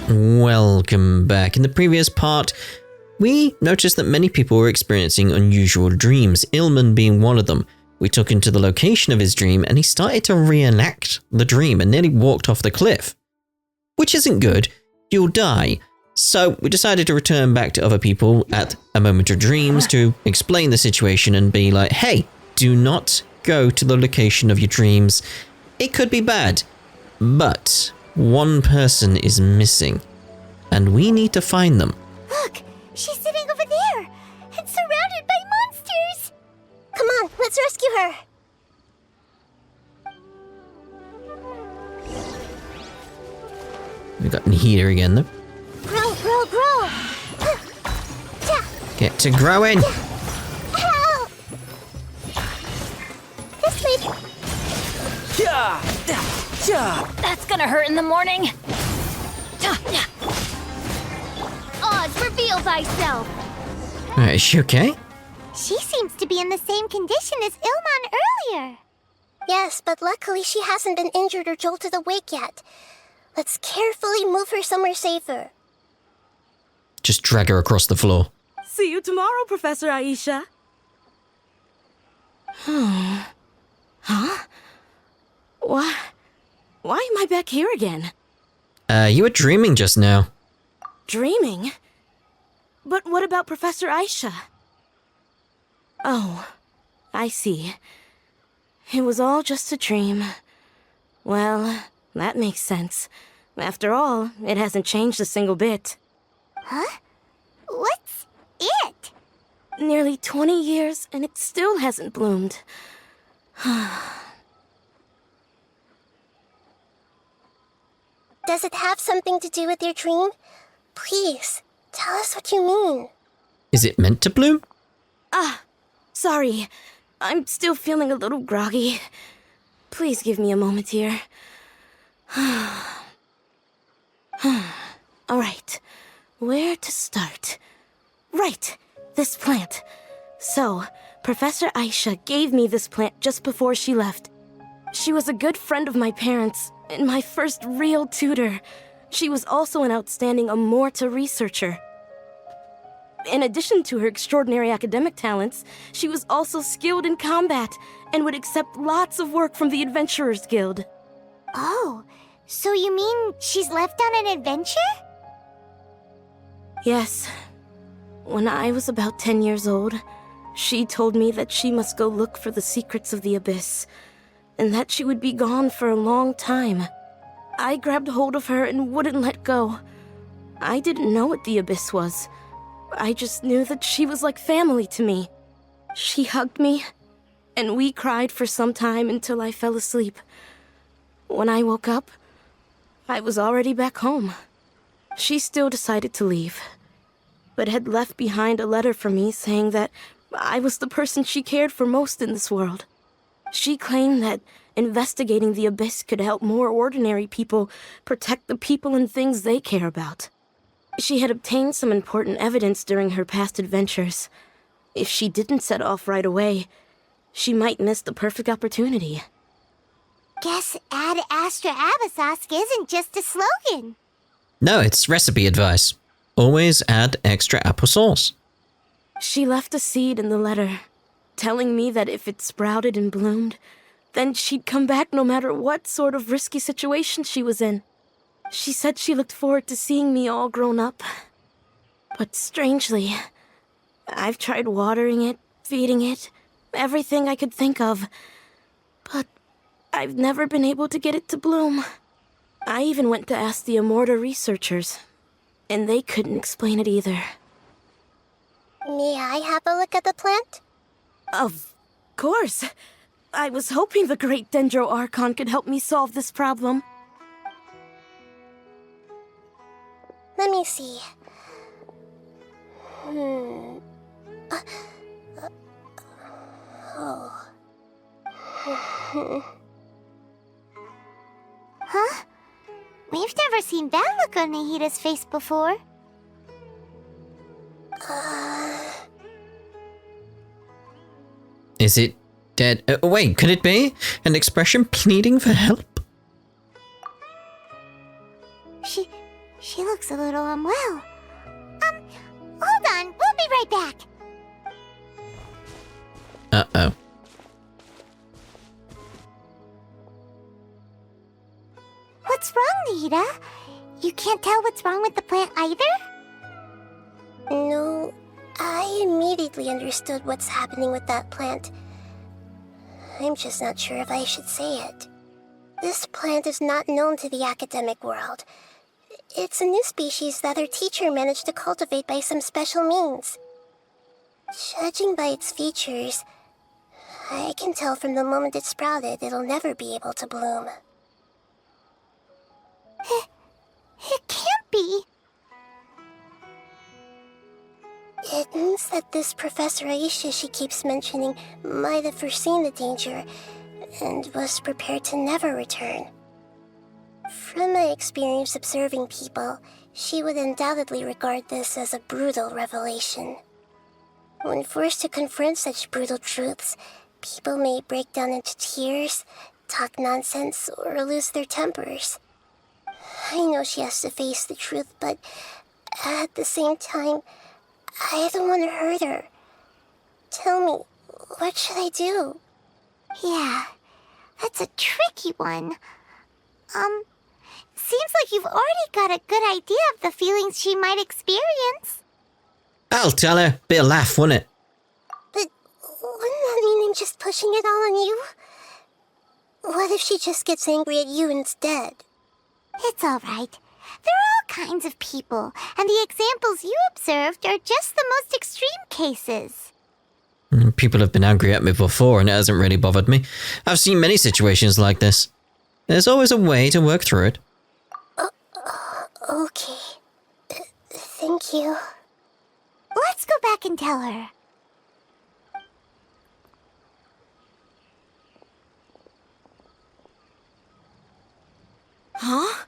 Welcome back. In the previous part, we noticed that many people were experiencing unusual dreams, Ilman being one of them. We took him to the location of his dream and he started to reenact the dream and nearly walked off the cliff. Which isn't good. You'll die. So we decided to return back to other people at A Moment of Dreams to explain the situation and be like, hey, do not go to the location of your dreams. It could be bad. But one person is missing and we need to find them. Look, she's sitting over there and surrounded by monsters. Come on, let's rescue her. We got Nahida again though. Grow, grow, grow. Get to growing. Help! This way. That's gonna hurt in the morning. Oz, reveal thyself. Is she okay? She seems to be in the same condition as Ilman earlier. Yes, but luckily she hasn't been injured or jolted awake yet. Let's carefully move her somewhere safer. Just drag her across the floor. See you tomorrow, Professor Aisha. Huh? Why am I back here again? You were dreaming just now. Dreaming? But what about Professor Aisha? Oh, I see. It was all just a dream. Well, that makes sense. After all, it hasn't changed a single bit. Huh? What's it? Nearly 20 years, and it still hasn't bloomed. Does it have something to do with your dream? Please, tell us what you mean. Is it meant to bloom? Sorry. I'm still feeling a little groggy. Please give me a moment here. Alright, where to start? Right, this plant. So, Professor Aisha gave me this plant just before she left. She was a good friend of my parents, and my first real tutor. She was also an outstanding Amorta researcher. In addition to her extraordinary academic talents, she was also skilled in combat and would accept lots of work from the Adventurers Guild. Oh, so you mean she's left on an adventure? Yes. When I was about 10 years old, she told me that she must go look for the secrets of the Abyss, and that she would be gone for a long time. I grabbed hold of her and wouldn't let go. I didn't know what the Abyss was. I just knew that she was like family to me. She hugged me, and we cried for some time until I fell asleep. When I woke up, I was already back home. She still decided to leave, but had left behind a letter for me saying that I was the person she cared for most in this world. She claimed that investigating the Abyss could help more ordinary people protect the people and things they care about. She had obtained some important evidence during her past adventures. If she didn't set off right away, she might miss the perfect opportunity. Guess Ad Astra Abyssosque isn't just a slogan. No, it's recipe advice. Always add extra applesauce. She left a seed in the letter, telling me that if it sprouted and bloomed, then she'd come back no matter what sort of risky situation she was in. She said she looked forward to seeing me all grown up. But strangely, I've tried watering it, feeding it, everything I could think of. But I've never been able to get it to bloom. I even went to ask the Amorta researchers, and they couldn't explain it either. May I have a look at the plant? Of course. I was hoping the great Dendro Archon could help me solve this problem. Let me see. Huh? We've never seen that look on Nahida's face before. Is it dead? Wait, could it be an expression pleading for help? She looks a little unwell. Hold on, we'll be right back. Uh-oh. What's wrong, Nahida? You can't tell what's wrong with the plant either? No, I immediately understood what's happening with that plant. I'm just not sure if I should say it. This plant is not known to the academic world. It's a new species that our teacher managed to cultivate by some special means. Judging by its features, I can tell from the moment it sprouted it'll never be able to bloom. It can't be. It means that this Professor Aisha she keeps mentioning might have foreseen the danger and was prepared to never return. From my experience observing people, she would undoubtedly regard this as a brutal revelation. When forced to confront such brutal truths, people may break down into tears, talk nonsense, or lose their tempers. I know she has to face the truth, but at the same time, I don't want to hurt her. Tell me, what should I do? Yeah, that's a tricky one. Seems like you've already got a good idea of the feelings she might experience. I'll tell her. Bit of laugh, wouldn't it? But wouldn't that mean I'm just pushing it all on you? What if she just gets angry at you instead? It's all right. There are all kinds of people, and the examples you observed are just the most extreme cases. People have been angry at me before, and it hasn't really bothered me. I've seen many situations like this. There's always a way to work through it. Okay. Thank you. Let's go back and tell her. Huh?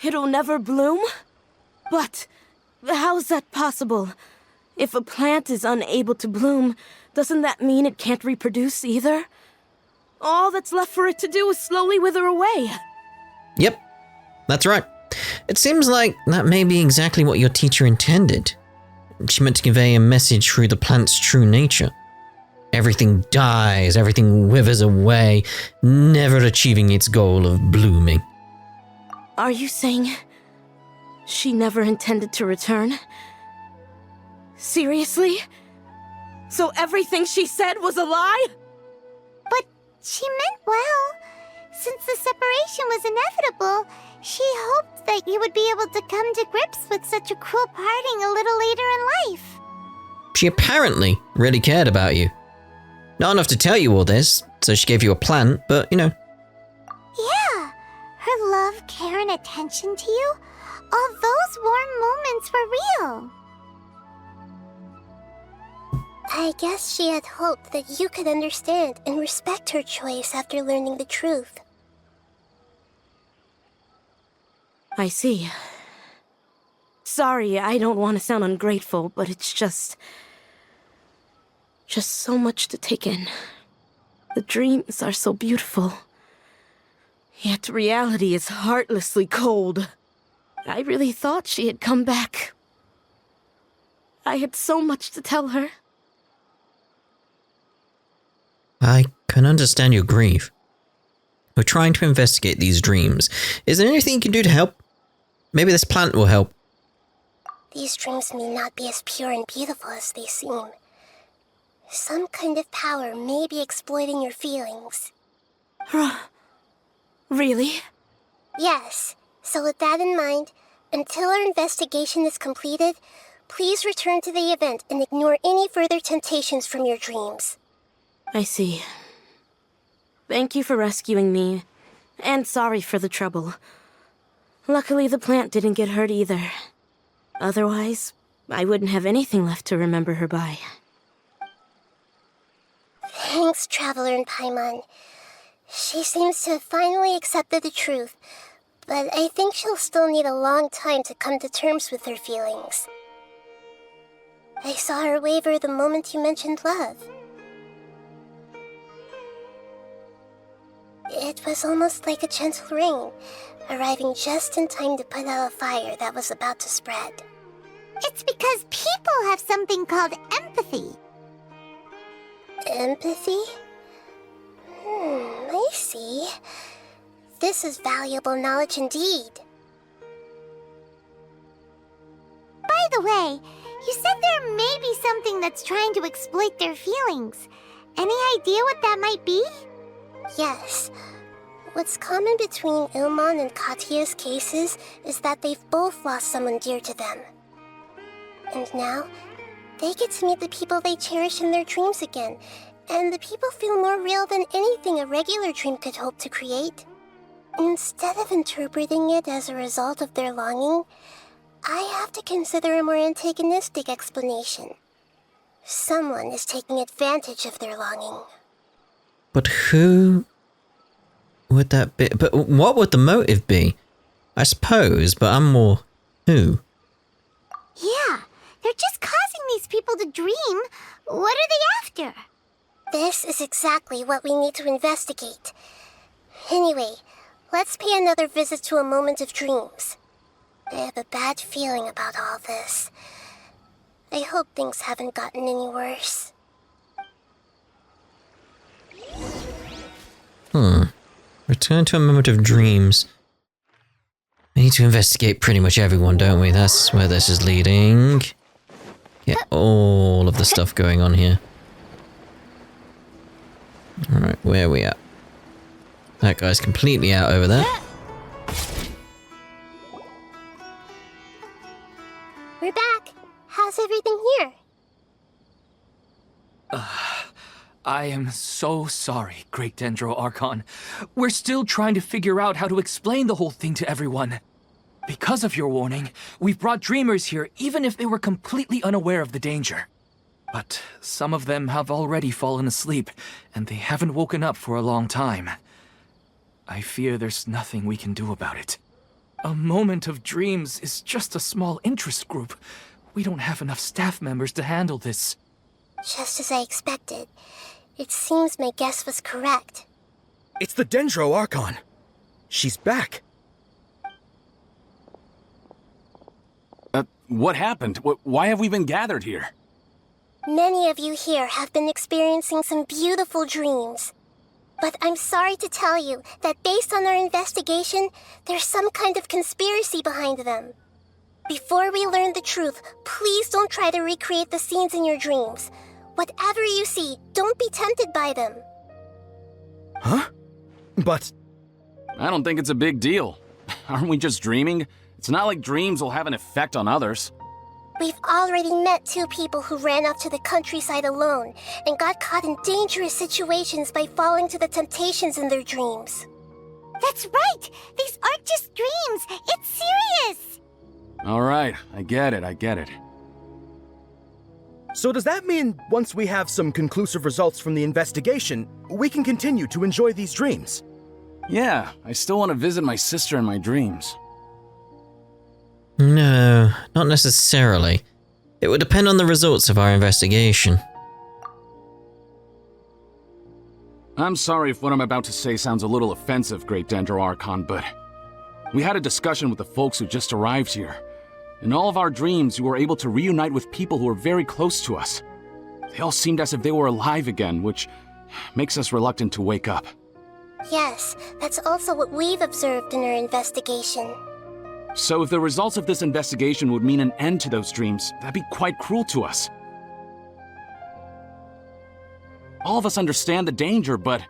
It'll never bloom? But how's that possible? If a plant is unable to bloom, doesn't that mean it can't reproduce either? All that's left for it to do is slowly wither away. Yep, that's right. It seems like that may be exactly what your teacher intended. She meant to convey a message through the plant's true nature. Everything dies, everything withers away, never achieving its goal of blooming. Are you saying she never intended to return? Seriously? So everything she said was a lie? But she meant well. Since the separation was inevitable, she hoped that you would be able to come to grips with such a cruel parting a little later in life. She apparently really cared about you. Not enough to tell you all this, so she gave you a plant, but, you know. Yeah, her love, care, and attention to you, all those warm moments were real. I guess she had hoped that you could understand and respect her choice after learning the truth. I see. Sorry, I don't want to sound ungrateful, but it's just so much to take in. The dreams are so beautiful. Yet reality is heartlessly cold. I really thought she had come back. I had so much to tell her. I can understand your grief. We're trying to investigate these dreams. Is there anything you can do to help? Maybe this plant will help. These dreams may not be as pure and beautiful as they seem. Some kind of power may be exploiting your feelings. Really? Yes. So with that in mind, until our investigation is completed, please return to the event and ignore any further temptations from your dreams. I see. Thank you for rescuing me, and sorry for the trouble. Luckily, the plant didn't get hurt either. Otherwise, I wouldn't have anything left to remember her by. Thanks, Traveler and Paimon. She seems to have finally accepted the truth, but I think she'll still need a long time to come to terms with her feelings. I saw her waver the moment you mentioned love. It was almost like a gentle rain, arriving just in time to put out a fire that was about to spread. It's because people have something called empathy. Empathy? I see. This is valuable knowledge indeed. By the way, you said there may be something that's trying to exploit their feelings. Any idea what that might be? Yes. What's common between Ilmon and Katya's cases is that they've both lost someone dear to them. And now, they get to meet the people they cherish in their dreams again, and the people feel more real than anything a regular dream could hope to create. Instead of interpreting it as a result of their longing, I have to consider a more antagonistic explanation. Someone is taking advantage of their longing. But who would that be? But what would the motive be? I suppose, but I'm more who? Yeah, they're just causing these people to dream. What are they after? This is exactly what we need to investigate. Anyway, let's pay another visit to a moment of dreams. I have a bad feeling about all this. I hope things haven't gotten any worse. Return to a moment of dreams. We need to investigate pretty much everyone, don't we? That's where this is leading. Get all of the stuff going on here. Alright, where are we at? That guy's completely out over there. We're back. How's everything here? I am so sorry, Great Dendro Archon. We're still trying to figure out how to explain the whole thing to everyone. Because of your warning, we've brought dreamers here even if they were completely unaware of the danger. But some of them have already fallen asleep, and they haven't woken up for a long time. I fear there's nothing we can do about it. A moment of dreams is just a small interest group. We don't have enough staff members to handle this. Just as I expected. It seems my guess was correct. It's the Dendro Archon. She's back. What happened? Why have we been gathered here? Many of you here have been experiencing some beautiful dreams. But I'm sorry to tell you that based on our investigation, there's some kind of conspiracy behind them. Before we learn the truth, please don't try to recreate the scenes in your dreams. Whatever you see, don't be tempted by them. Huh? But... I don't think it's a big deal. Aren't we just dreaming? It's not like dreams will have an effect on others. We've already met 2 people who ran off to the countryside alone and got caught in dangerous situations by falling to the temptations in their dreams. That's right! These aren't just dreams! It's serious! Alright, I get it. so does that mean once we have some conclusive results from the investigation, we can continue to enjoy these dreams? Yeah, I still want to visit my sister in my dreams. No, not necessarily. It would depend on the results of our investigation. I'm sorry if what I'm about to say sounds a little offensive, Great Dendro Archon, but we had a discussion with the folks who just arrived here. In all of our dreams, we were able to reunite with people who were very close to us. They all seemed as if they were alive again, which makes us reluctant to wake up. Yes, that's also what we've observed in our investigation. So if the results of this investigation would mean an end to those dreams, that'd be quite cruel to us. All of us understand the danger, but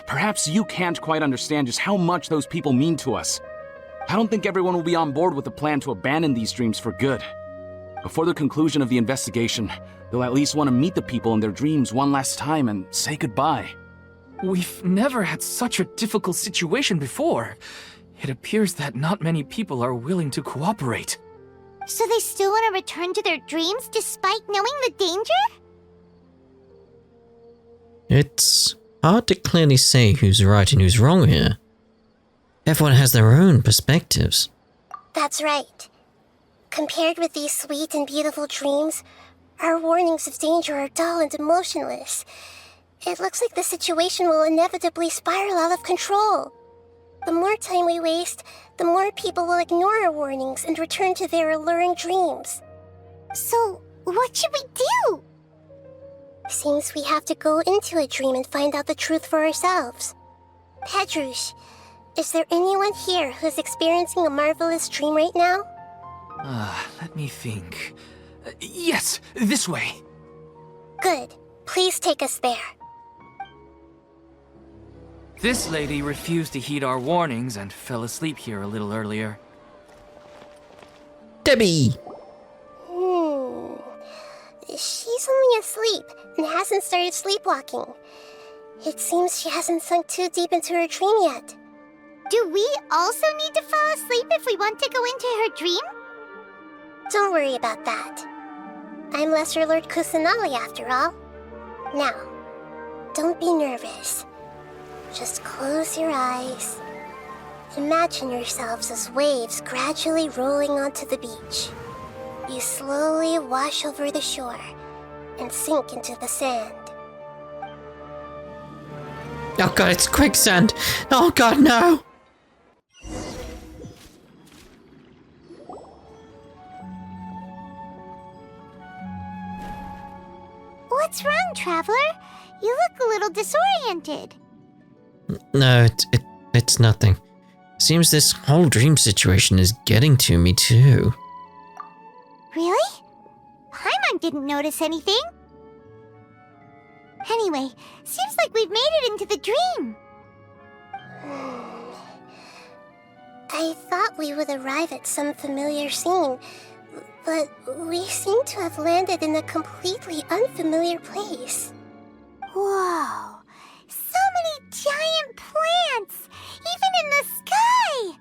perhaps you can't quite understand just how much those people mean to us. I don't think everyone will be on board with the plan to abandon these dreams for good. Before the conclusion of the investigation, they'll at least want to meet the people in their dreams one last time and say goodbye. We've never had such a difficult situation before. It appears that not many people are willing to cooperate. So they still want to return to their dreams despite knowing the danger? It's hard to clearly say who's right and who's wrong here. Everyone has their own perspectives. That's right. Compared with these sweet and beautiful dreams, our warnings of danger are dull and emotionless. It looks like the situation will inevitably spiral out of control. The more time we waste, the more people will ignore our warnings and return to their alluring dreams. So, what should we do? Seems we have to go into a dream and find out the truth for ourselves. Pedrush, is there anyone here who's experiencing a marvelous dream right now? Let me think. Yes, this way. Good. Please take us there. This lady refused to heed our warnings and fell asleep here a little earlier. Debbi! She's only asleep and hasn't started sleepwalking. It seems she hasn't sunk too deep into her dream yet. Do we also need to fall asleep if we want to go into her dream? Don't worry about that. I'm Lesser Lord Kusanali after all. Now, don't be nervous. Just close your eyes. Imagine yourselves as waves gradually rolling onto the beach. You slowly wash over the shore and sink into the sand. Oh god, it's quicksand! Oh god, no! What's wrong, Traveler? You look a little disoriented. No, it's nothing. Seems this whole dream situation is getting to me too. Really? Paimon didn't notice anything. Anyway, seems like we've made it into the dream. I thought we would arrive at some familiar scene, but we seem to have landed in a completely unfamiliar place. Whoa! So many giant plants! Even in the sky!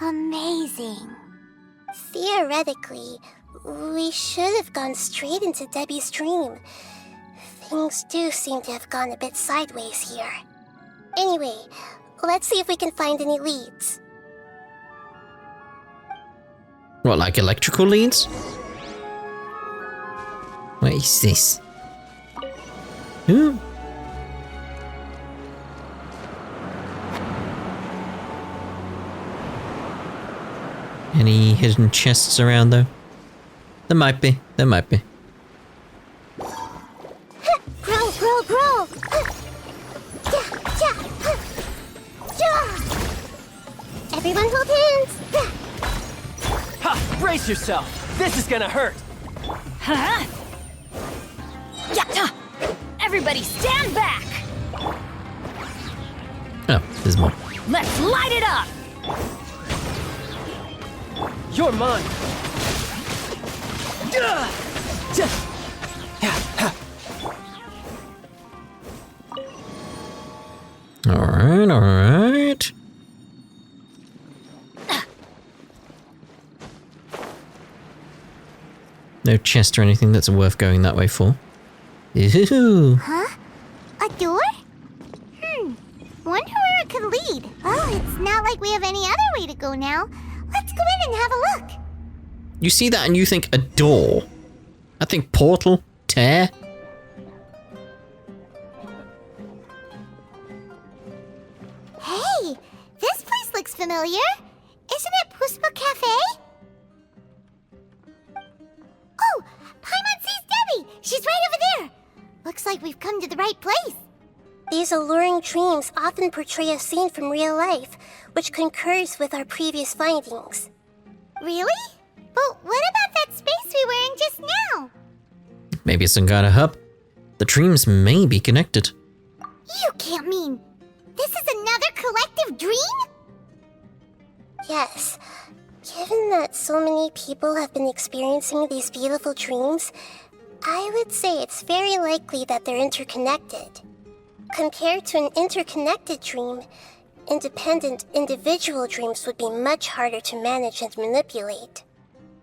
Amazing. Theoretically, we should have gone straight into Debbi's dream. Things do seem to have gone a bit sideways here. Anyway, let's see if we can find any leads. What, like electrical leads? What is this? Ooh. Any hidden chests around though? There might be. Grow! Everyone hold hands! Ha! Brace yourself! This is gonna hurt! Huh? Yatta! Everybody stand back! Oh, there's more. Let's light it up! You're mine! Alright. No chest or anything that's worth going that way for. Ooh. Huh? A door? Wonder where it could lead. Oh, it's not like we have any other way to go now. Let's go in and have a look. You see that and you think a door. I think portal, tear. Hey, this place looks familiar. Isn't it Puspa Cafe? Oh, Paimon sees Debbi. She's right over there. Looks like we've come to the right place. These alluring dreams often portray a scene from real life, which concurs with our previous findings. Really? But what about that space we were in just now? Maybe it's some kind of hub. The dreams may be connected. You can't mean this is another collective dream? Yes. Given that so many people have been experiencing these beautiful dreams, I would say it's very likely that they're interconnected. Compared to an interconnected dream, independent individual dreams would be much harder to manage and manipulate.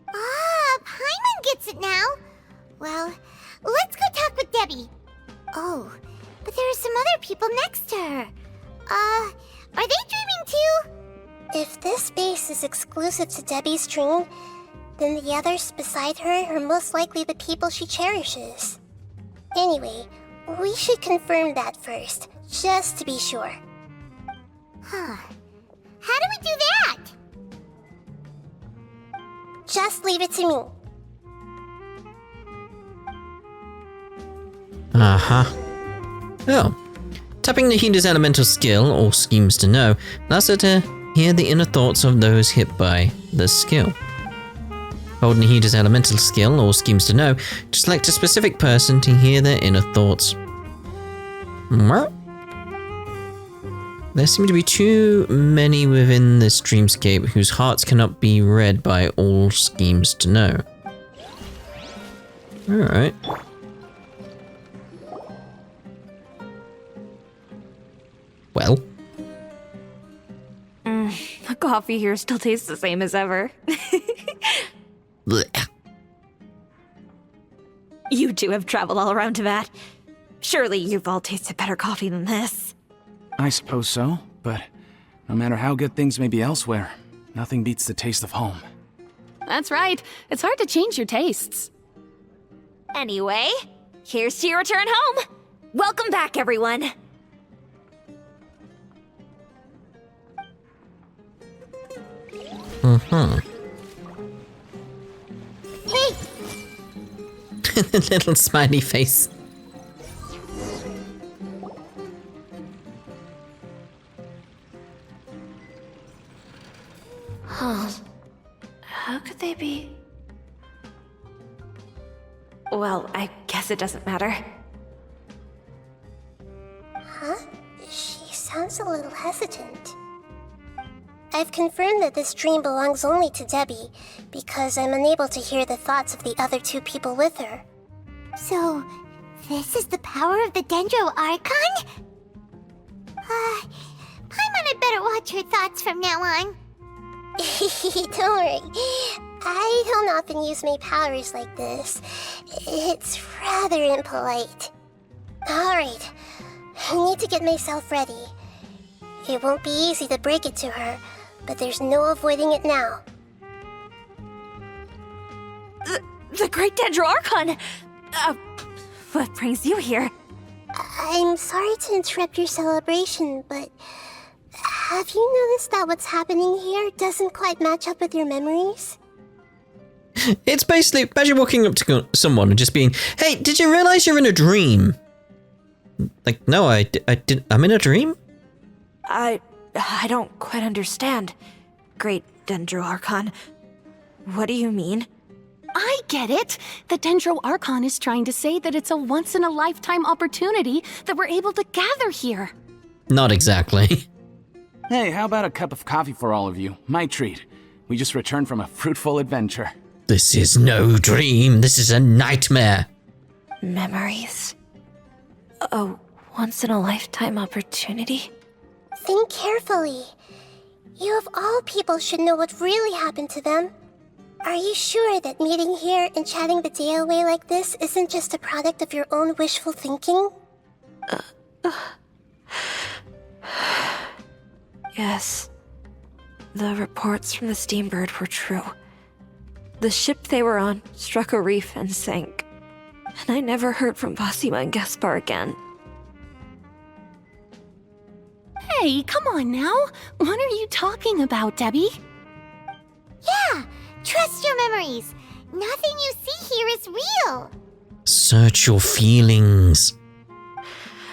Ah, Paimon gets it now. Well, let's go talk with Debbi. Oh, but there are some other people next to her. Are they dreaming too? If this space is exclusive to Debbi's dream, then the others beside her are most likely the people she cherishes. Anyway, We should confirm that first, just to be sure. Huh. How do we do that? Just leave it to me. Uh-huh. Oh. Tapping Nahida's elemental skill, or schemes to know, allows her to hear the inner thoughts of those hit by the skill. Hold Nahida's elemental skill, or schemes to know, to select a specific person to hear their inner thoughts. Well, there seem to be too many within this dreamscape whose hearts cannot be read by all schemes to know. Alright. Well. The coffee here still tastes the same as ever. Blech. You two have traveled all around Teyvat. Surely you've all tasted better coffee than this. I suppose so, but no matter how good things may be elsewhere, nothing beats the taste of home. That's right. It's hard to change your tastes. Anyway, here's to your return home. Welcome back, everyone. Hey! Little smiley face. Huh. How could they be? Well, I guess it doesn't matter. Huh? She sounds a little hesitant. I've confirmed that this dream belongs only to Debbi, because I'm unable to hear the thoughts of the other two people with her. So, this is the power of the Dendro Archon? Paimon had better watch her thoughts from now on. Don't worry. I don't often use my powers like this. It's rather impolite. Alright, I need to get myself ready. It won't be easy to break it to her, but there's no avoiding it now. The Great Dendro Archon! What brings you here? I'm sorry to interrupt your celebration, but have you noticed that what's happening here doesn't quite match up with your memories? It's basically, imagine walking up to someone and just being, hey, did you realize you're in a dream? Like, no, I'm in a dream? I don't quite understand. Great Dendro Archon. What do you mean? I get it. The Dendro Archon is trying to say that it's a once-in-a-lifetime opportunity that we're able to gather here. Not exactly. Hey, how about a cup of coffee for all of you? My treat. We just returned from a fruitful adventure. This is no dream. This is a nightmare. Memories. A once-in-a-lifetime opportunity? Think carefully. You of all people should know what really happened to them. Are you sure that meeting here and chatting the day away like this isn't just a product of your own wishful thinking? Yes. The reports from the Steambird were true. The ship they were on struck a reef and sank. And I never heard from Basima and Gaspar again. Hey, come on now. What are you talking about, Debbi? Yeah, trust your memories. Nothing you see here is real. Search your feelings.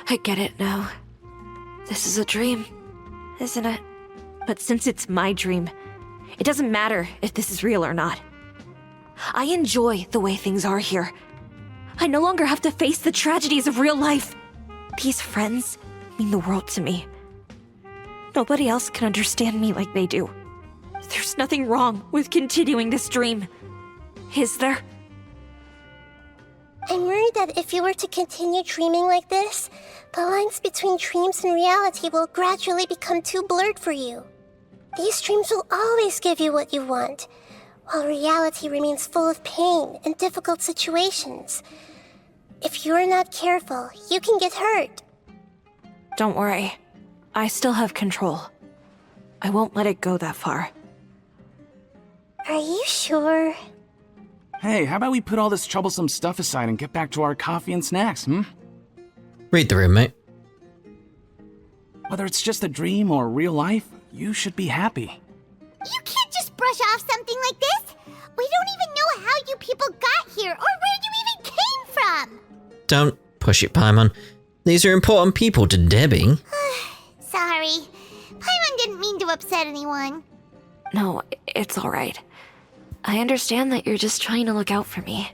I get it now. This is a dream, isn't it? But since it's my dream, it doesn't matter if this is real or not. I enjoy the way things are here. I no longer have to face the tragedies of real life. These friends mean the world to me. Nobody else can understand me like they do. There's nothing wrong with continuing this dream. Is there? I'm worried that if you were to continue dreaming like this, the lines between dreams and reality will gradually become too blurred for you. These dreams will always give you what you want, while reality remains full of pain and difficult situations. If you're not careful, you can get hurt. Don't worry. I still have control. I won't let it go that far. Are you sure? Hey, how about we put all this troublesome stuff aside and get back to our coffee and snacks, Read the room, mate. Whether it's just a dream or real life, you should be happy. You can't just brush off something like this. We don't even know how you people got here or where you even came from. Don't push it, Paimon. These are important people to Debbi. Sorry. Paimon didn't mean to upset anyone. No, it's alright. I understand that you're just trying to look out for me.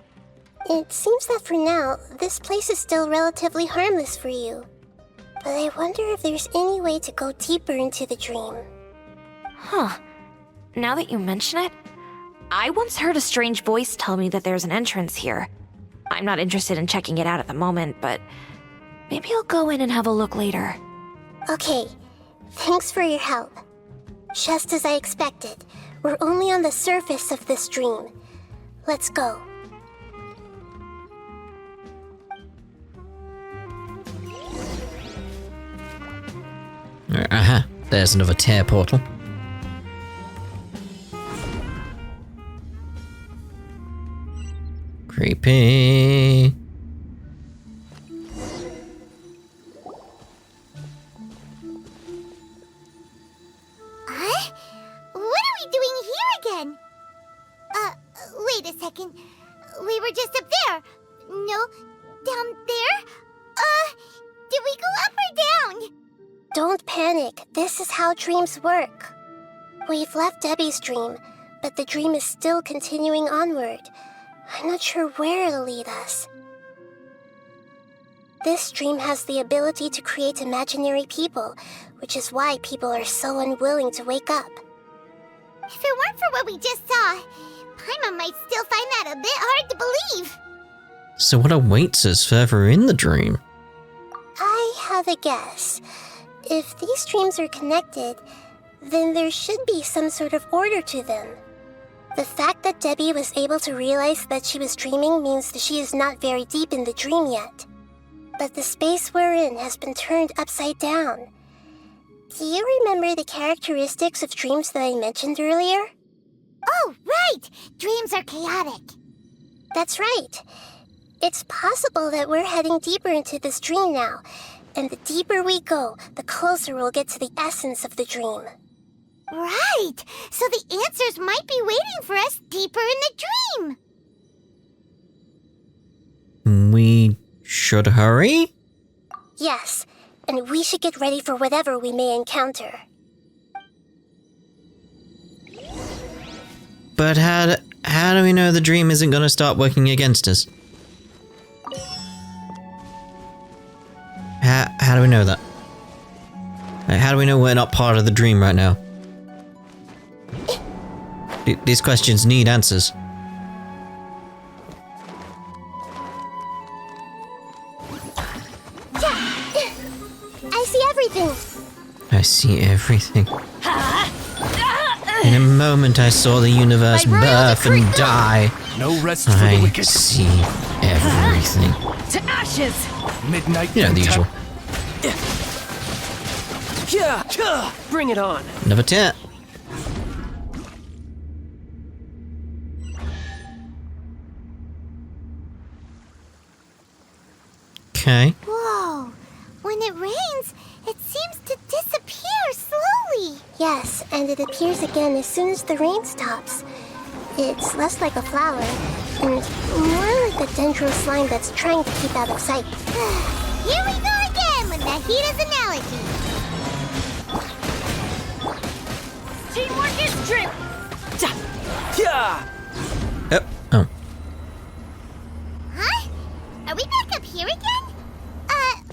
It seems that for now, this place is still relatively harmless for you. But I wonder if there's any way to go deeper into the dream. Huh. Now that you mention it, I once heard a strange voice tell me that there's an entrance here. I'm not interested in checking it out at the moment, but maybe I'll go in and have a look later. Okay, thanks for your help. Just as I expected, we're only on the surface of this dream. Let's go. Aha, there's another tear portal. Creepy. Huh? What are we doing here again? Wait a second. We were just up there. No, down there? Did we go up or down? Don't panic. This is how dreams work. We've left Debbi's dream, but the dream is still continuing onward. I'm not sure where it'll lead us. This dream has the ability to create imaginary people, which is why people are so unwilling to wake up. If it weren't for what we just saw, Paimon might still find that a bit hard to believe. So what awaits us further in the dream? I have a guess. If these dreams are connected, then there should be some sort of order to them. The fact that Debbi was able to realize that she was dreaming means that she is not very deep in the dream yet. But the space we're in has been turned upside down. Do you remember the characteristics of dreams that I mentioned earlier? Oh, right! Dreams are chaotic. That's right. It's possible that we're heading deeper into this dream now, and the deeper we go, the closer we'll get to the essence of the dream. Right! So the answers might be waiting for us deeper in the dream. We should hurry? Yes, and we should get ready for whatever we may encounter. But how do we know the dream isn't going to start working against us? How do we know that? Like, how do we know we're not part of the dream right now? These questions need answers. I see everything. I see everything. In a moment I saw the universe birth and die. No rest for the I wicked. see everything. To ashes! Midnight. You know the usual. Yeah, bring it on. Another tear. Okay. Whoa! When it rains, it seems to disappear slowly. Yes, and it appears again as soon as the rain stops. It's less like a flower, and more like a dendro slime that's trying to keep out of sight. Here we go again with Nahida's analogy. Teamwork is strength! Yeah! Oh. Huh? Are we back up here again?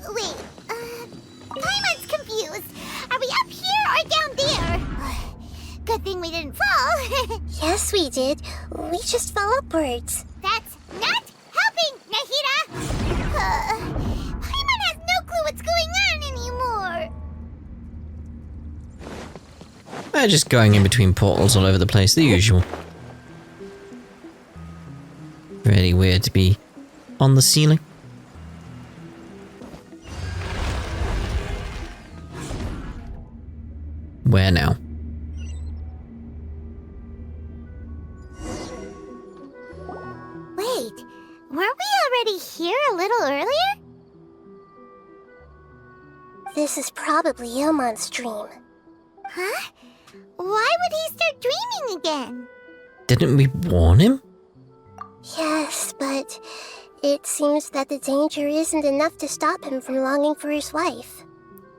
Wait. Paimon's confused. Are we up here or down there? Good thing we didn't fall. Yes, we did. We just fell upwards. That's not helping, Nahida! Paimon has no clue what's going on anymore. We're just going in between portals all over the place, the usual. Really weird to be on the ceiling. Where now? Wait, weren't we already here a little earlier? this is probably Ilmon's dream. Huh? Why would he start dreaming again? Didn't we warn him? Yes, but it seems that the danger isn't enough to stop him from longing for his wife.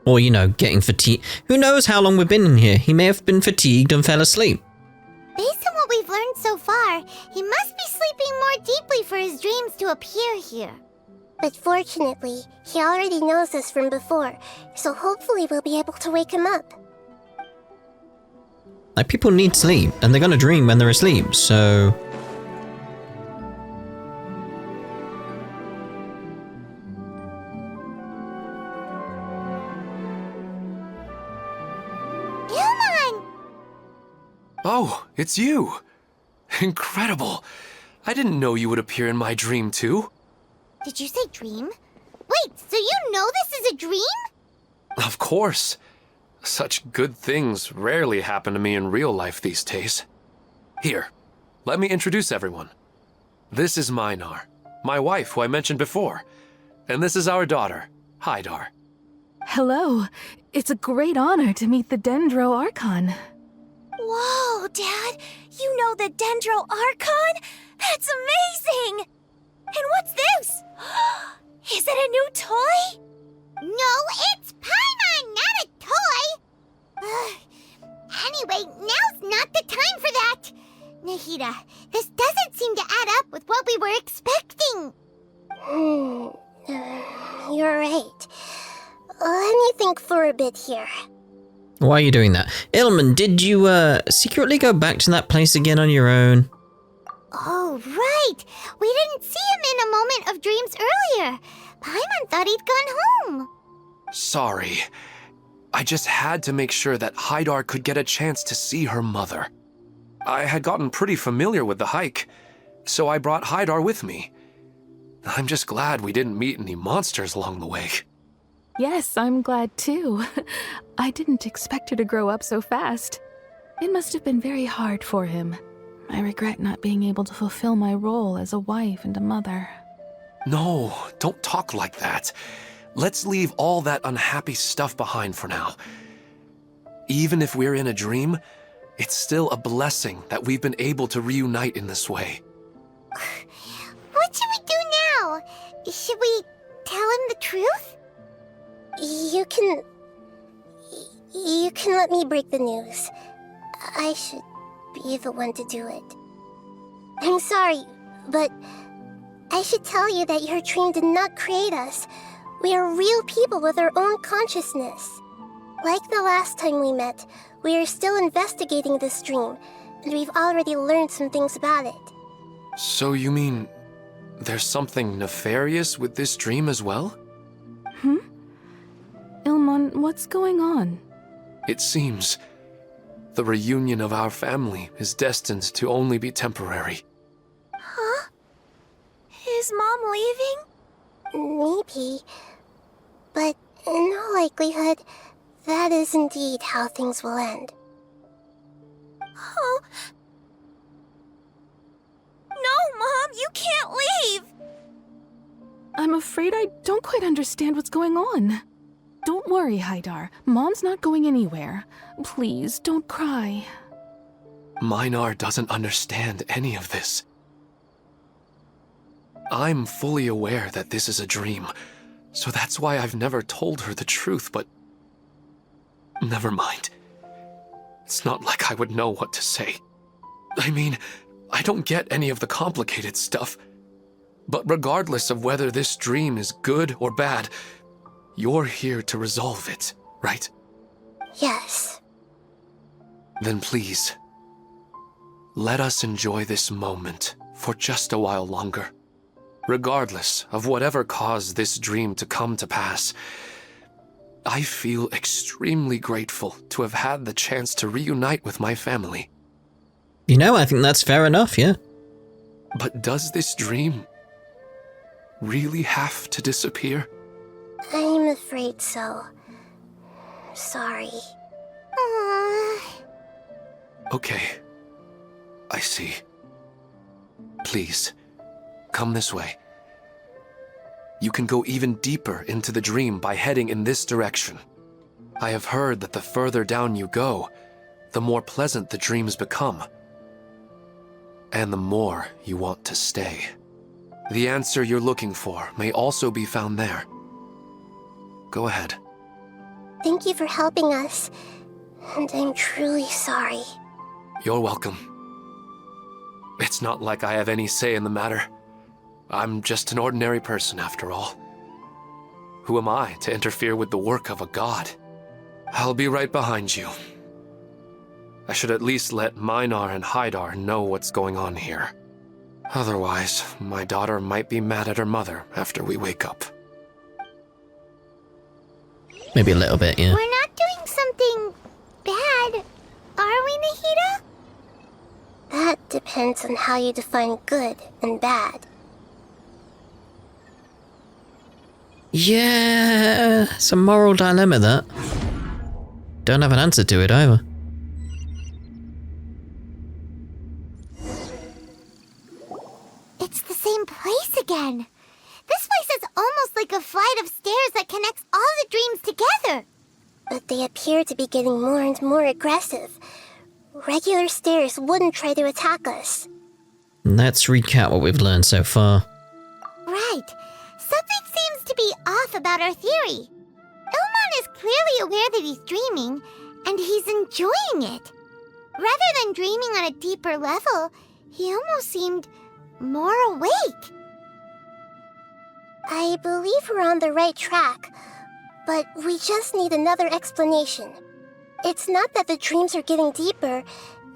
Or, getting fatigued. Who knows how long we've been in here? He may have been fatigued and fell asleep. Based on what we've learned so far, he must be sleeping more deeply for his dreams to appear here. But fortunately, he already knows us from before, so hopefully we'll be able to wake him up. Like, people need sleep, and they're gonna dream when they're asleep, so... Ilmon! Oh, it's you! Incredible! I didn't know you would appear in my dream, too. Did you say dream? Wait, so you know this is a dream? Of course. Such good things rarely happen to me in real life these days. Here, let me introduce everyone. This is Minar, my wife who I mentioned before. And this is our daughter, Hydar. Hello. It's a great honor to meet the Dendro Archon. Whoa, Dad! You know the Dendro Archon? That's amazing! And what's this? Is it a new toy? No, it's Paimon, not a toy! Anyway, now's not the time for that! Nahida, this doesn't seem to add up with what we were expecting. You're right. Let me think for a bit here. Why are you doing that? Ilmon, did you, secretly go back to that place again on your own? Oh, right! We didn't see him in a moment of dreams earlier. Paimon thought he'd gone home. Sorry. I just had to make sure that Hydar could get a chance to see her mother. I had gotten pretty familiar with the hike, so I brought Hydar with me. I'm just glad we didn't meet any monsters along the way. Yes, I'm glad too. I didn't expect her to grow up so fast. It must have been very hard for him. I regret not being able to fulfill my role as a wife and a mother. No, don't talk like that. Let's leave all that unhappy stuff behind for now. Even if we're in a dream, it's still a blessing that we've been able to reunite in this way. What should we do now? Should we tell him the truth? You can let me break the news. I should be the one to do it. I'm sorry, but I should tell you that your dream did not create us. We are real people with our own consciousness. Like the last time we met, we are still investigating this dream, and we've already learned some things about it. So you mean there's something nefarious with this dream as well? Ilmon, what's going on? It seems the reunion of our family is destined to only be temporary. Huh? Is Mom leaving? Maybe. But in all likelihood, that is indeed how things will end. Oh. No, Mom, you can't leave! I'm afraid I don't quite understand what's going on. Don't worry, Hydar. Mom's not going anywhere. Please, don't cry. Minar doesn't understand any of this. I'm fully aware that this is a dream, so that's why I've never told her the truth, but... Never mind. It's not like I would know what to say. I mean, I don't get any of the complicated stuff. But regardless of whether this dream is good or bad, you're here to resolve it, right? Yes. Then please, let us enjoy this moment for just a while longer. Regardless of whatever caused this dream to come to pass, I feel extremely grateful to have had the chance to reunite with my family. I think that's fair enough, yeah. But does this dream really have to disappear? I'm afraid so. Sorry. Okay. I see. Please, come this way. You can go even deeper into the dream by heading in this direction. I have heard that the further down you go, the more pleasant the dreams become. And the more you want to stay. The answer you're looking for may also be found there. Go ahead. Thank you for helping us, and I'm truly sorry. You're welcome. It's not like I have any say in the matter. I'm just an ordinary person after all. Who am I to interfere with the work of a god? I'll be right behind you. I should at least let Minar and Haidar know what's going on here. Otherwise, my daughter might be mad at her mother after we wake up. Maybe a little bit, yeah. We're not doing something bad, are we, Nahida? That depends on how you define good and bad. Yeah, it's a moral dilemma, that. Don't have an answer to it either. It's the same place again. This place is almost like a flight of stairs that connects all the dreams together. But they appear to be getting more and more aggressive. Regular stairs wouldn't try to attack us. Let's recap what we've learned so far. Right. Something seems to be off about our theory. Ilmon is clearly aware that he's dreaming, and he's enjoying it. Rather than dreaming on a deeper level, he almost seemed more awake. I believe we're on the right track, but we just need another explanation. It's not that the dreams are getting deeper,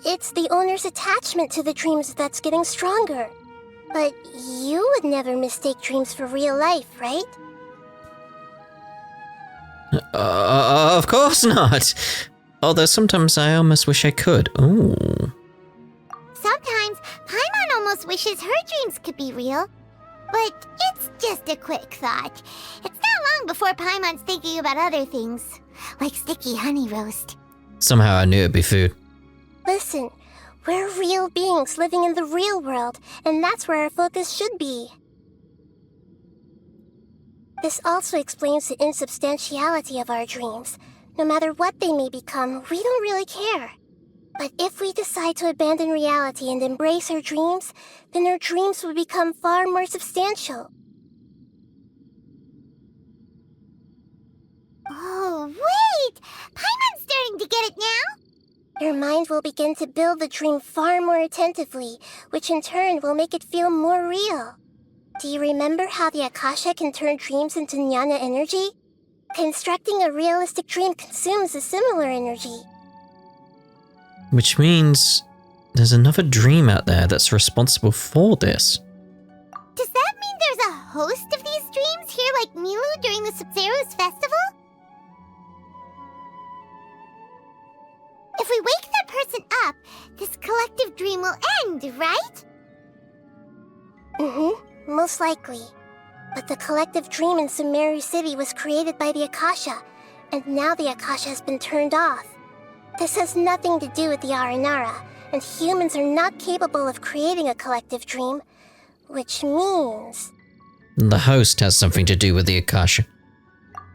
it's the owner's attachment to the dreams that's getting stronger. But you would never mistake dreams for real life, right? Of course not. Although sometimes I almost wish I could. Ooh. Sometimes, Paimon almost wishes her dreams could be real. But it's just a quick thought. It's not long before Paimon's thinking about other things, like sticky honey roast. Somehow I knew it'd be food. Listen, we're real beings living in the real world, and that's where our focus should be. This also explains the insubstantiality of our dreams. No matter what they may become, we don't really care. But if we decide to abandon reality and embrace our dreams, then our dreams will become far more substantial. Oh, wait! Paimon's starting to get it now? Your mind will begin to build the dream far more attentively, which in turn will make it feel more real. Do you remember how the Akasha can turn dreams into jnana energy? Constructing a realistic dream consumes a similar energy. Which means there's another dream out there that's responsible for this. Does that mean there's a host of these dreams here like Milu during the Sumeru's festival? If we wake that person up, this collective dream will end, right? Most likely. But the collective dream in Sumeru City was created by the Akasha, and now the Akasha has been turned off. This has nothing to do with the Aranara, and humans are not capable of creating a collective dream, which means... The host has something to do with the Akasha.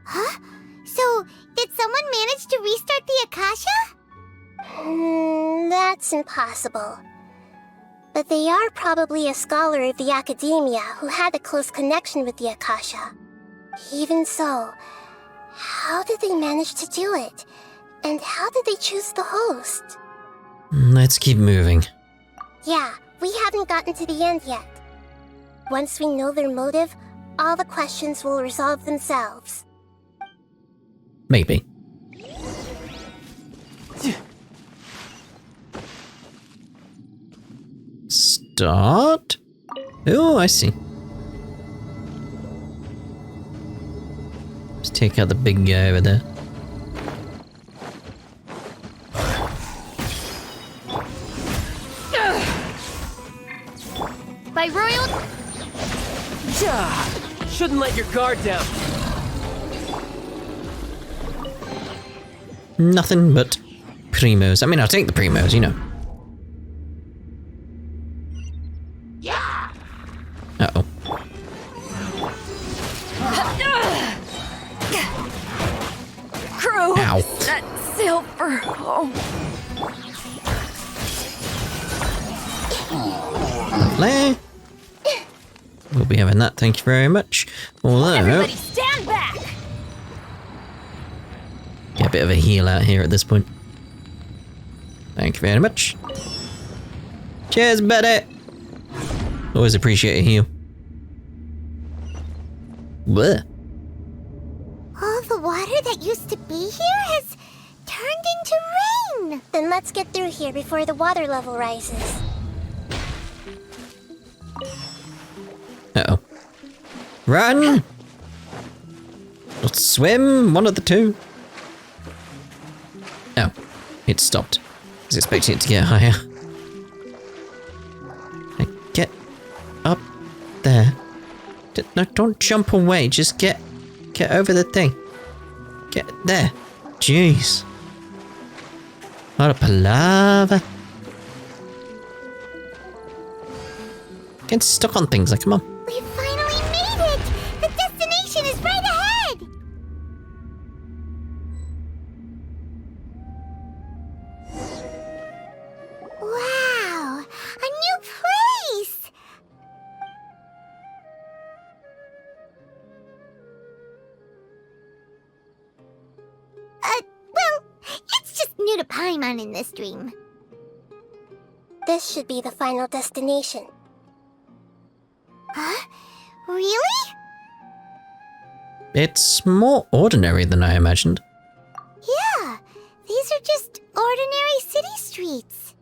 Huh? So, did someone manage to restart the Akasha? That's impossible. But they are probably a scholar of the academia who had a close connection with the Akasha. Even so, how did they manage to do it? And how did they choose the host? Let's keep moving. Yeah, we haven't gotten to the end yet. Once we know their motive, all the questions will resolve themselves. Maybe. Start? Oh, I see. Let's take out the big guy over there. By royal... Shouldn't let your guard down. Nothing but primos. I mean, I'll take the primos, you know. Uh-oh. Crew, Ow. fail for home. Lovely. We'll be having that, thank you very much. Although, Everybody stand back! yeah, a bit of a heal out here at this point. Thank you very much. Cheers, buddy. Always appreciate a heal. Blech. All the water that used to be here has turned into rain. Then let's get through here before the water level rises. Uh-oh. Run! Or swim, one of the two. Oh, it stopped. I was expecting it to get higher. Get up there. No, don't jump away. Just get over the thing. Get there. Jeez. What a palaver. Getting stuck on things, like, come on. We finally made it! The destination is right ahead! Wow! A new place! Well, it's just new to Paimon in this dream. This should be the final destination. Huh? Really? It's more ordinary than I imagined. Yeah, these are just ordinary city streets.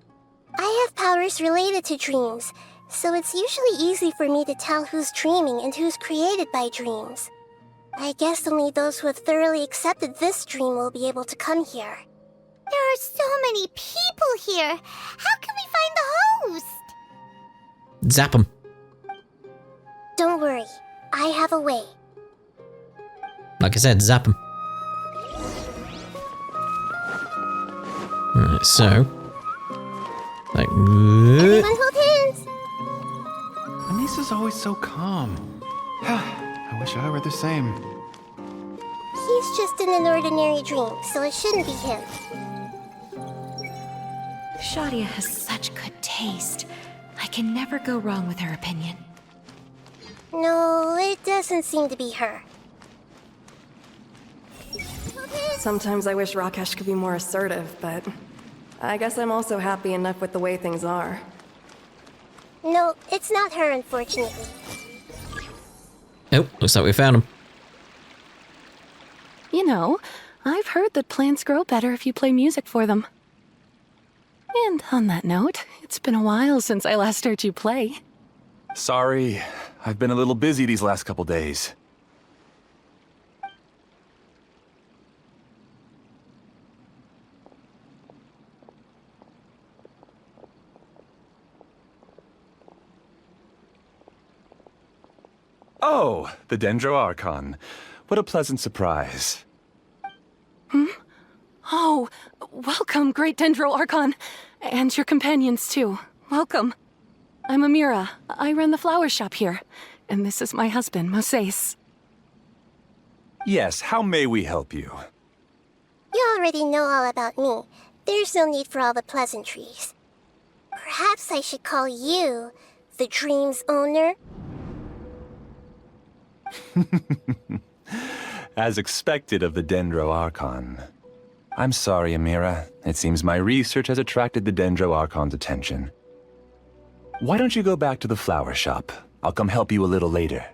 I have powers related to dreams, so it's usually easy for me to tell who's dreaming and who's created by dreams. I guess only those who have thoroughly accepted this dream will be able to come here. There are so many people here. How can we find the host? Zap them. Don't worry, I have a way. Like I said, zap them. Alright, so. Like. Everyone hold hands! Anissa's always so calm. I wish I were the same. He's just in an ordinary dream, so it shouldn't be him. Shadia has such good taste. I can never go wrong with her opinion. No, it doesn't seem to be her. Sometimes I wish Rakesh could be more assertive, but I guess I'm also happy enough with the way things are. No, it's not her, unfortunately. Oh, looks like we found him. You know, I've heard that plants grow better if you play music for them. And on that note, it's been a while since I last heard you play. Sorry, I've been a little busy these last couple days. Oh, the Dendro Archon. What a pleasant surprise. Oh, welcome, Great Dendro Archon. And your companions, too. Welcome. I'm Amira. I run the flower shop here. And this is my husband, Moses. Yes, how may we help you? You already know all about me. There's no need for all the pleasantries. Perhaps I should call you the dream's owner? As expected of the Dendro Archon. I'm sorry, Amira. It seems my research has attracted the Dendro Archon's attention. Why don't you go back to the flower shop? I'll come help you a little later.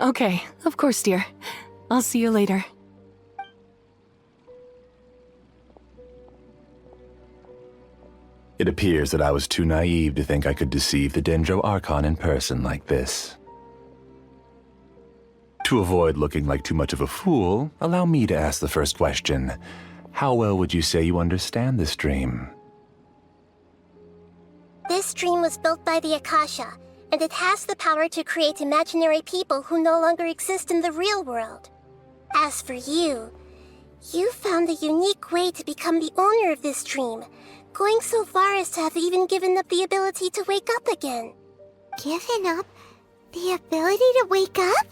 Okay, of course, dear. I'll see you later. It appears that I was too naive to think I could deceive the Dendro Archon in person like this. To avoid looking like too much of a fool, allow me to ask the first question. How well would you say you understand this dream? This dream was built by the Akasha, and it has the power to create imaginary people who no longer exist in the real world. As for you, you found a unique way to become the owner of this dream, going so far as to have even given up the ability to wake up again. Given up the ability to wake up?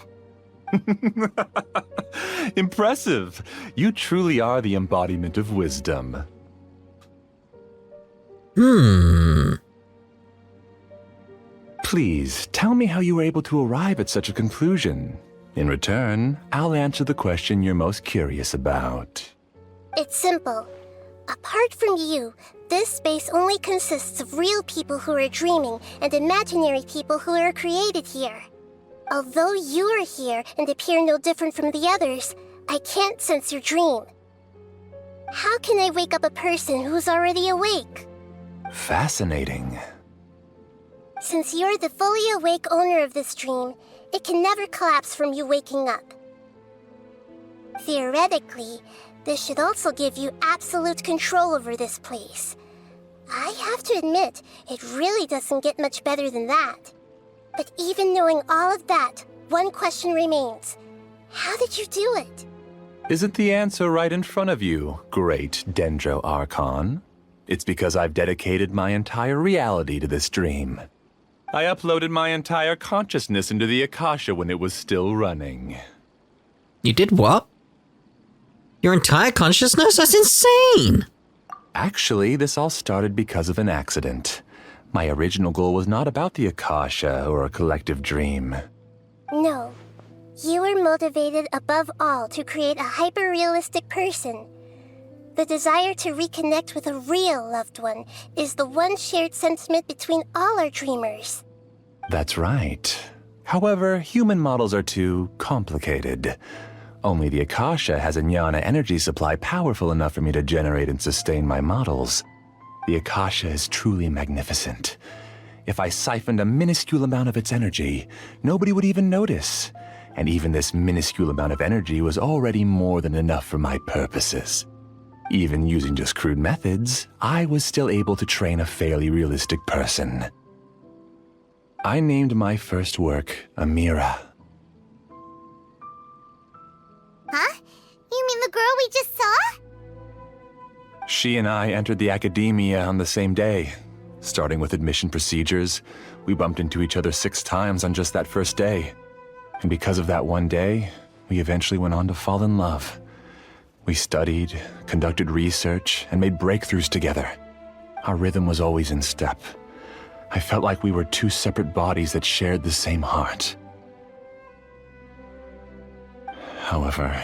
Impressive. You truly are the embodiment of wisdom. Please, tell me how you were able to arrive at such a conclusion. In return, I'll answer the question you're most curious about. It's simple. Apart from you, this space only consists of real people who are dreaming and imaginary people who are created here. Although you are here and appear no different from the others, I can't sense your dream. How can I wake up a person who's already awake? Fascinating. Since you're the fully awake owner of this dream, it can never collapse from you waking up. Theoretically, this should also give you absolute control over this place. I have to admit, it really doesn't get much better than that. But even knowing all of that, one question remains. How did you do it? Isn't the answer right in front of you, great Dendro Archon? It's because I've dedicated my entire reality to this dream. I uploaded my entire consciousness into the Akasha when it was still running. You did what? Your entire consciousness? That's insane! Actually, this all started because of an accident. My original goal was not about the Akasha or a collective dream. No. You were motivated above all to create a hyper-realistic person. The desire to reconnect with a real loved one is the one shared sentiment between all our dreamers. That's right. However, human models are too complicated. Only the Akasha has a jnana energy supply powerful enough for me to generate and sustain my models. The Akasha is truly magnificent. If I siphoned a minuscule amount of its energy, nobody would even notice. And even this minuscule amount of energy was already more than enough for my purposes. Even using just crude methods, I was still able to train a fairly realistic person. I named my first work Amira. Huh? You mean the girl we just saw? She and I entered the academia on the same day. Starting with admission procedures, we bumped into each other 6 times on just that first day. And because of that one day, we eventually went on to fall in love. We studied, conducted research, and made breakthroughs together. Our rhythm was always in step. I felt like we were 2 separate bodies that shared the same heart. However,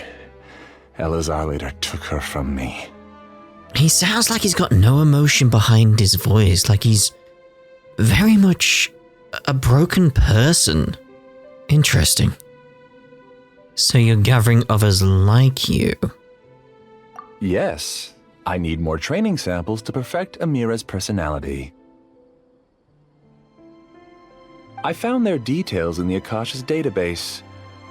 Elazar later took her from me. He sounds like he's got no emotion behind his voice, like he's very much a broken person. Interesting. So you're gathering others like you? Yes. I need more training samples to perfect Amira's personality. I found their details in the Akasha's database.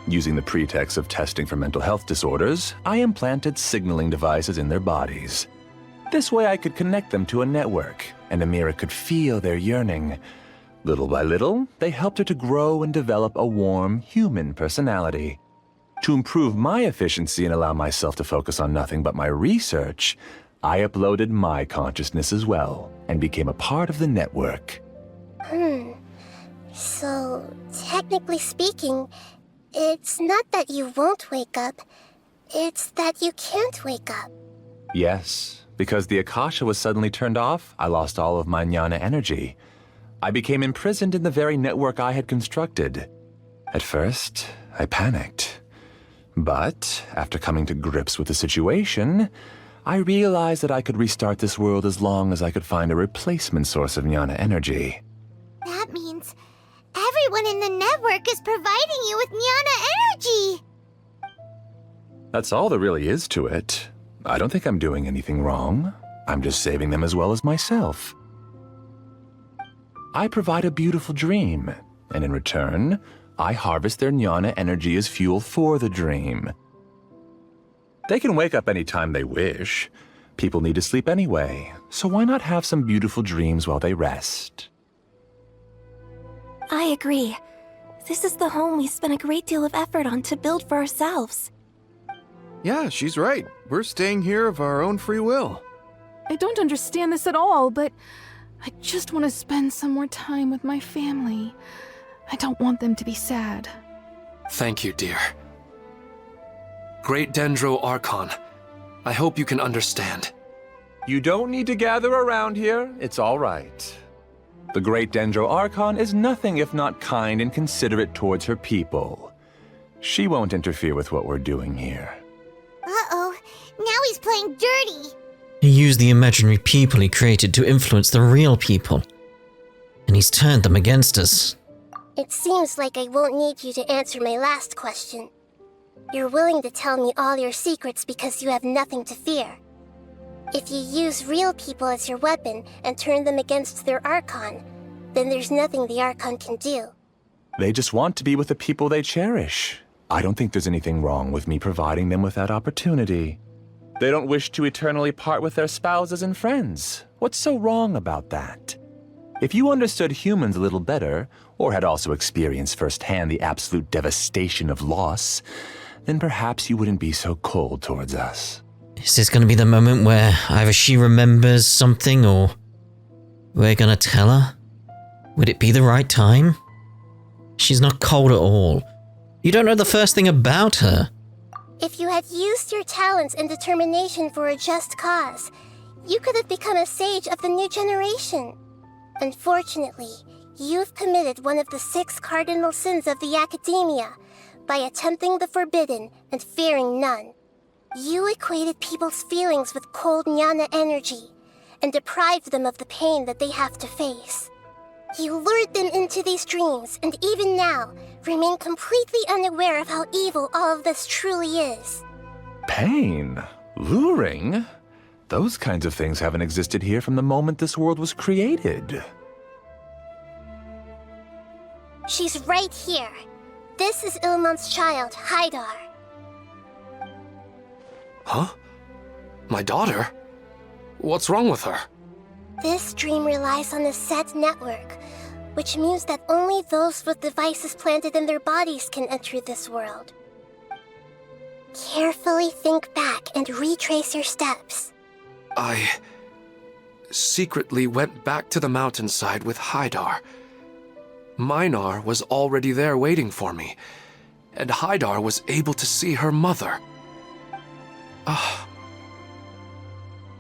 Using the pretext of testing for mental health disorders, I implanted signaling devices in their bodies. This way I could connect them to a network, and Amira could feel their yearning. Little by little, they helped her to grow and develop a warm, human personality. To improve my efficiency and allow myself to focus on nothing but my research, I uploaded my consciousness as well, and became a part of the network. So, technically speaking, it's not that you won't wake up, it's that you can't wake up. Yes, because the Akasha was suddenly turned off, I lost all of my jnana energy. I became imprisoned in the very network I had constructed. At first, I panicked. But, after coming to grips with the situation, I realized that I could restart this world as long as I could find a replacement source of jnana energy. That means everyone in the network is providing you with jnana energy! That's all there really is to it. I don't think I'm doing anything wrong. I'm just saving them as well as myself. I provide a beautiful dream, and in return, I harvest their jnana energy as fuel for the dream. They can wake up any time they wish. People need to sleep anyway, so why not have some beautiful dreams while they rest? I agree. This is the home we spent a great deal of effort on to build for ourselves. Yeah, she's right. We're staying here of our own free will. I don't understand this at all, but I just want to spend some more time with my family. I don't want them to be sad. Thank you, dear. Great Dendro Archon, I hope you can understand. You don't need to gather around here. It's all right. The Great Dendro Archon is nothing if not kind and considerate towards her people. She won't interfere with what we're doing here. Uh-oh, now he's playing dirty. He used the imaginary people he created to influence the real people. And he's turned them against us. It seems like I won't need you to answer my last question. You're willing to tell me all your secrets because you have nothing to fear. If you use real people as your weapon and turn them against their Archon, then there's nothing the Archon can do. They just want to be with the people they cherish. I don't think there's anything wrong with me providing them with that opportunity. They don't wish to eternally part with their spouses and friends. What's so wrong about that? If you understood humans a little better, or had also experienced firsthand the absolute devastation of loss, then perhaps you wouldn't be so cold towards us. Is this going to be the moment where either she remembers something or we're going to tell her? Would it be the right time? She's not cold at all. You don't know the first thing about her. If you had used your talents and determination for a just cause, you could have become a sage of the new generation. Unfortunately, you've committed one of the 6 cardinal sins of the Academia by attempting the forbidden and fearing none. You equated people's feelings with cold jnana energy and deprived them of the pain that they have to face. You lured them into these dreams and even now remain completely unaware of how evil all of this truly is. Pain? Luring? Those kinds of things haven't existed here from the moment this world was created. She's right here. This is Ilmon's child, Haidar. Huh? My daughter? What's wrong with her? This dream relies on a set network, which means that only those with devices planted in their bodies can enter this world. Carefully think back and retrace your steps. I secretly went back to the mountainside with Haidar. Minar was already there waiting for me, and Haidar was able to see her mother.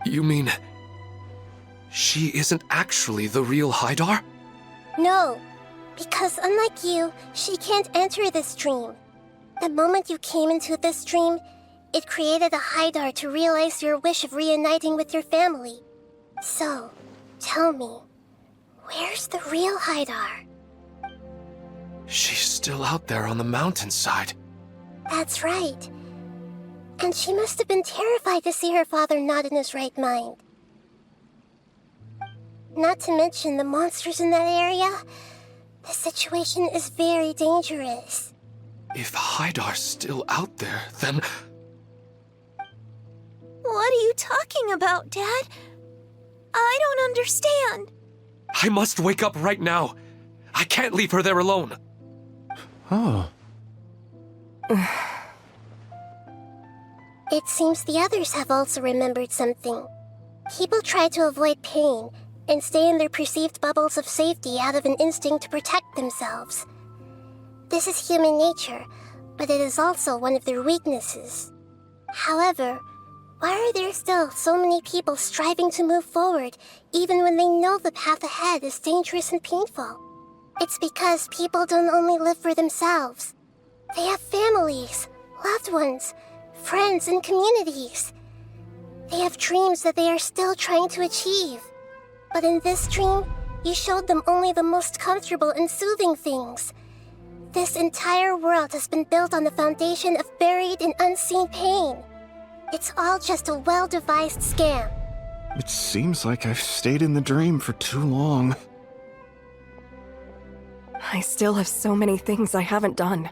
You mean she isn't actually the real Haidar? No, because unlike you, she can't enter this dream. The moment you came into this dream, it created a Haidar to realize your wish of reuniting with your family. So, tell me, where's the real Haidar? She's still out there on the mountainside. That's right. And she must have been terrified to see her father not in his right mind. Not to mention the monsters in that area. The situation is very dangerous. If Haidar's still out there, then... What are you talking about, Dad? I don't understand. I must wake up right now. I can't leave her there alone. Oh. It seems the others have also remembered something. People try to avoid pain and stay in their perceived bubbles of safety out of an instinct to protect themselves. This is human nature, but it is also one of their weaknesses. However, why are there still so many people striving to move forward even when they know the path ahead is dangerous and painful? It's because people don't only live for themselves. They have families, loved ones, friends, and communities. They have dreams that they are still trying to achieve. But in this dream, you showed them only the most comfortable and soothing things. This entire world has been built on the foundation of buried and unseen pain. It's all just a well-devised scam. It seems like I've stayed in the dream for too long. I still have so many things I haven't done.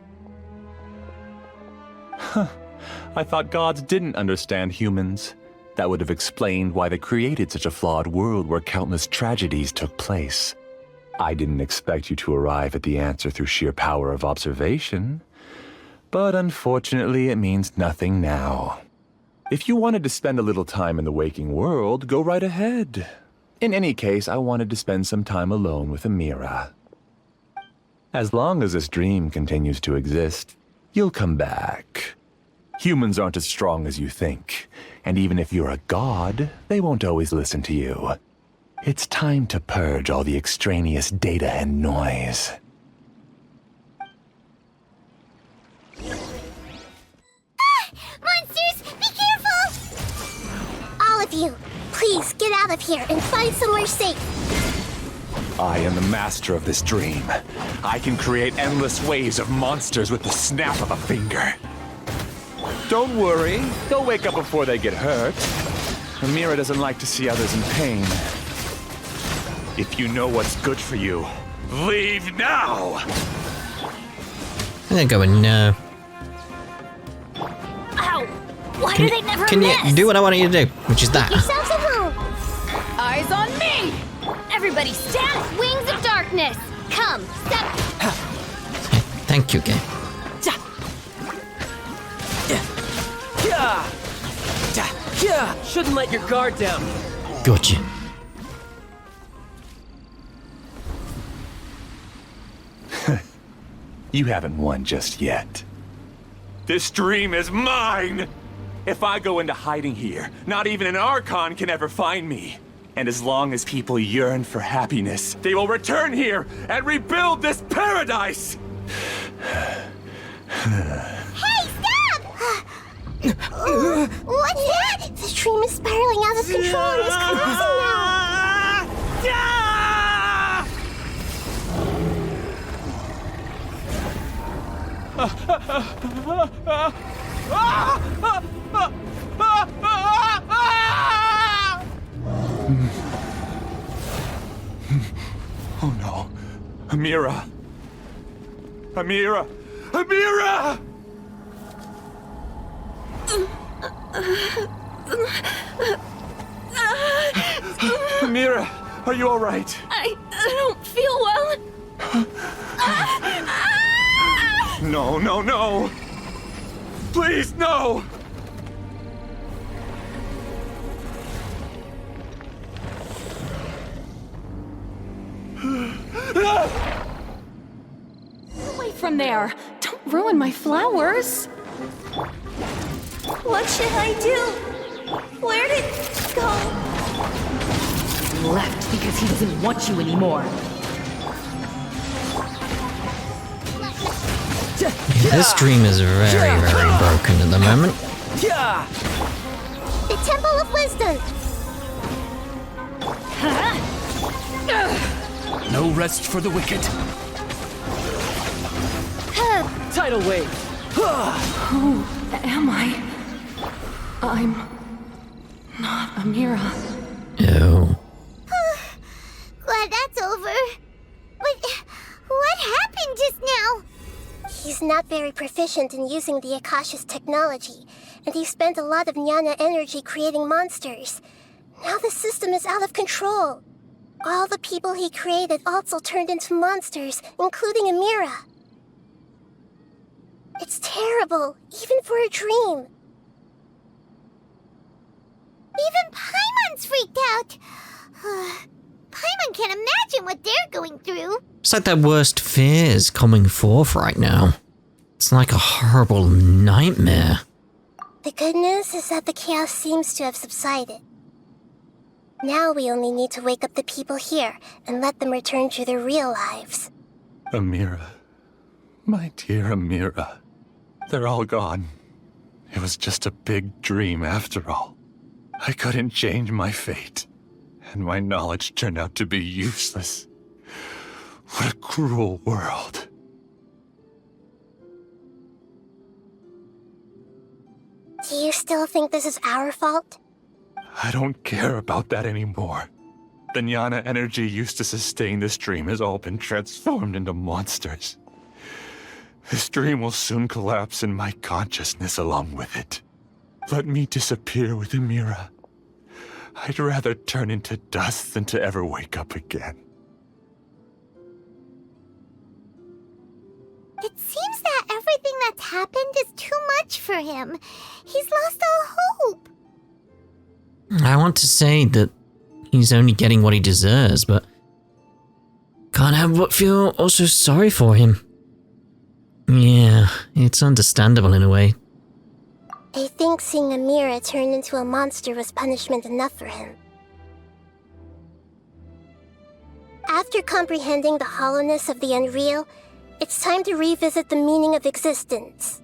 Huh. I thought gods didn't understand humans. That would have explained why they created such a flawed world where countless tragedies took place. I didn't expect you to arrive at the answer through sheer power of observation. But unfortunately, it means nothing now. If you wanted to spend a little time in the waking world, go right ahead. In any case, I wanted to spend some time alone with Amira. As long as this dream continues to exist, you'll come back. Humans aren't as strong as you think. And even if you're a god, they won't always listen to you. It's time to purge all the extraneous data and noise. Monsters, be careful! All of you, please get out of here and find somewhere safe. I am the master of this dream. I can create endless waves of monsters with the snap of a finger. Don't worry, they'll wake up before they get hurt. Amira doesn't like to see others in pain. If you know what's good for you, leave now! I'm gonna go in now. Ow! Why do they never Can miss? you do what I want you to do, which is that? Yourselves at home! Eyes on me! Everybody stand! Wings of darkness! Come, step! Thank you, game. Shouldn't let your guard down. Gotcha. You haven't won just yet. This dream is mine! If I go into hiding here, not even an Archon can ever find me. And as long as people yearn for happiness, they will return here and rebuild this paradise! Hey, stop! What's that? The dream is spiraling out of control and is collapsing now. Oh no. Amira! Amira! Amira! Amira, are you alright? I don't feel well. No, no, no! Please, no! Away from there! Don't ruin my flowers! What should I do? Where did it go? He left because he doesn't want you anymore. This dream is very, very broken at the moment. The Temple of Wisdom! No rest for the wicked. Tidal wave. Who am I? I'm not Amira. Oh. Glad that's over. But what happened just now? He's not very proficient in using the Akasha's technology, and he spent a lot of Jnana energy creating monsters. Now the system is out of control. All the people he created also turned into monsters, including Amira. It's terrible, even for a dream. Even Paimon's freaked out. Paimon can't imagine what they're going through. It's like their worst fears coming forth right now. It's like a horrible nightmare. The good news is that the chaos seems to have subsided. Now we only need to wake up the people here and let them return to their real lives. Amira. My dear Amira. They're all gone. It was just a big dream after all. I couldn't change my fate, and my knowledge turned out to be useless. What a cruel world. Do you still think this is our fault? I don't care about that anymore. The Jnana energy used to sustain this dream has all been transformed into monsters. This dream will soon collapse and my consciousness along with it. Let me disappear with Amira. I'd rather turn into dust than to ever wake up again. It seems that everything that's happened is too much for him. He's lost all hope. I want to say that he's only getting what he deserves, but can't help but feel also sorry for him. Yeah, it's understandable in a way. I think seeing Amira turn into a monster was punishment enough for him. After comprehending the hollowness of the unreal, it's time to revisit the meaning of existence.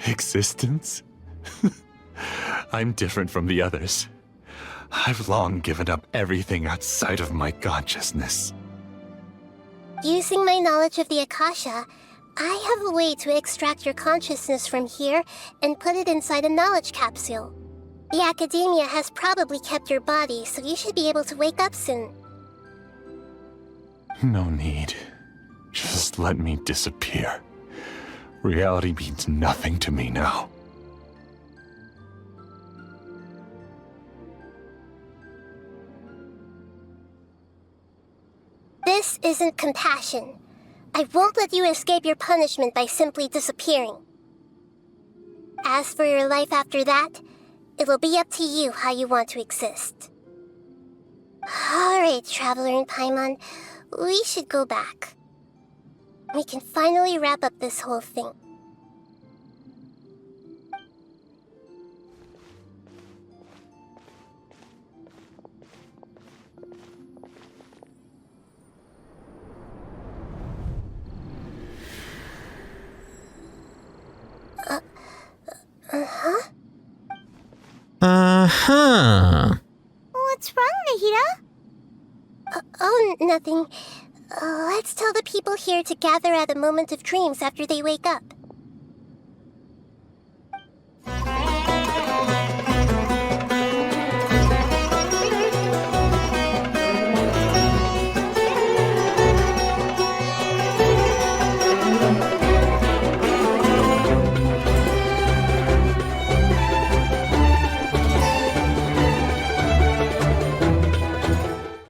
Existence? I'm different from the others. I've long given up everything outside of my consciousness. Using my knowledge of the Akasha, I have a way to extract your consciousness from here and put it inside a knowledge capsule. The Academia has probably kept your body, so you should be able to wake up soon. No need. Just let me disappear. Reality means nothing to me now. This isn't compassion. I won't let you escape your punishment by simply disappearing. As for your life after that, it will be up to you how you want to exist. Alright, Traveler and Paimon, we should go back. We can finally wrap up this whole thing. What's wrong, Nahida? Oh, nothing. Let's tell the people here to gather at a moment of dreams after they wake up.